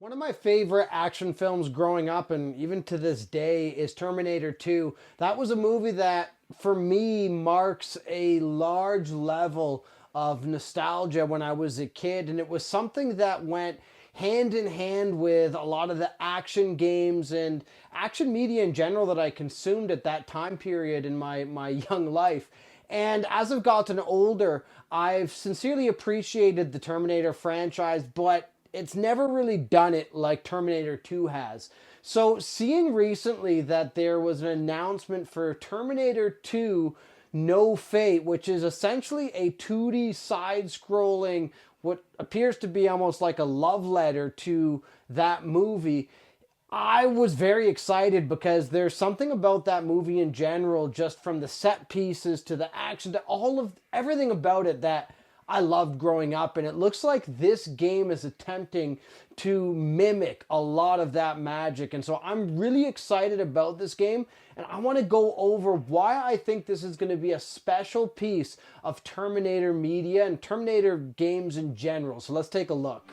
One of my favorite action films growing up and even to this day is Terminator 2. That was a movie that, for me, marks a large level of nostalgia when I was a kid, and it was something that went hand in hand with a lot of the action games and action media in general that I consumed at that time period in my young life. And as I've gotten older, I've sincerely appreciated the Terminator franchise, but it's never really done it like Terminator 2 has. So seeing recently that there was an announcement for Terminator 2 No Fate, which is essentially a 2D side-scrolling, what appears to be almost like a love letter to that movie, I was very excited because there's something about that movie in general, just from the set pieces to the action to all of everything about it that I loved growing up. And it looks like this game is attempting to mimic a lot of that magic. And so I'm really excited about this game. And I want to go over why I think this is going to be a special piece of Terminator media and Terminator games in general. So let's take a look.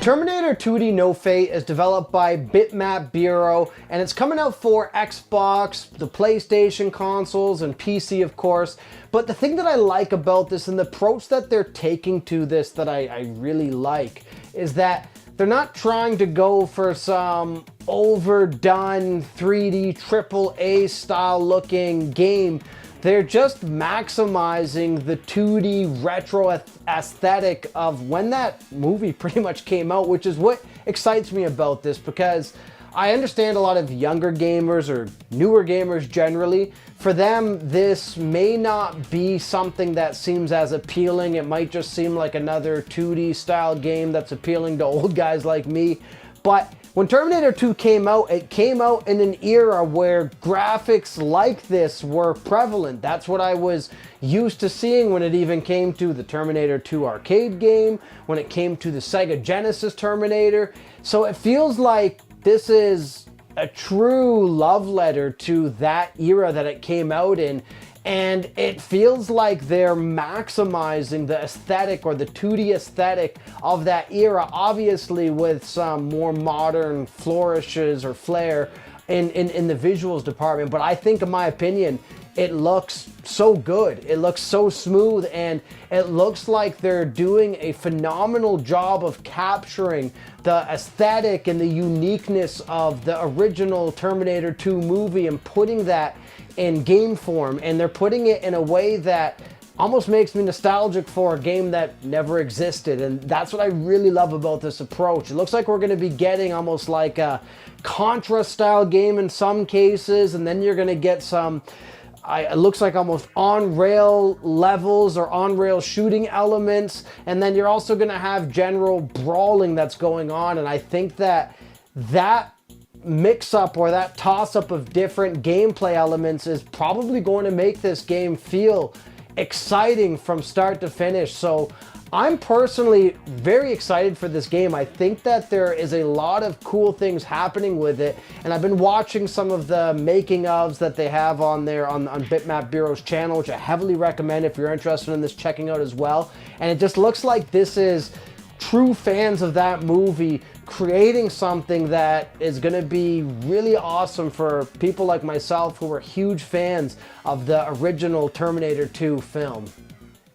Terminator 2D No Fate is developed by Bitmap Bureau, and it's coming out for Xbox, the PlayStation consoles, and PC, of course. But the thing that I like about this and the approach that they're taking to this that I really like is that they're not trying to go for some overdone 3D AAA style looking game. They're just maximizing the 2D retro aesthetic of when that movie pretty much came out, which is what excites me about this, because I understand a lot of younger gamers or newer gamers generally, for them this may not be something that seems as appealing. It might just seem like another 2D style game that's appealing to old guys like me. But when Terminator 2 came out, it came out in an era where graphics like this were prevalent. That's what I was used to seeing when it even came to the Terminator 2 arcade game, when it came to the Sega Genesis Terminator. So it feels like this is a true love letter to that era that it came out in. And it feels like they're maximizing the aesthetic or the 2D aesthetic of that era, obviously with some more modern flourishes or flair in the visuals department. But I think, in my opinion, it looks so good. It looks so smooth, and it looks like they're doing a phenomenal job of capturing the aesthetic and the uniqueness of the original Terminator 2 movie and putting that in game form, and they're putting it in a way that almost makes me nostalgic for a game that never existed. And that's what I really love about this approach. It looks like we're going to be getting almost like a Contra style game in some cases, and then you're going to get some it looks like almost on-rail levels or on-rail shooting elements, and then you're also going to have general brawling that's going on. And I think that mix-up or that toss-up of different gameplay elements is probably going to make this game feel exciting from start to finish. So I'm personally very excited for this game. I think that there is a lot of cool things happening with it, and I've been watching some of the making ofs that they have on there on Bitmap Bureau's channel, which I heavily recommend if you're interested in this checking out as well. And it just looks like this is true fans of that movie creating something that is going to be really awesome for people like myself who are huge fans of the original Terminator 2 film.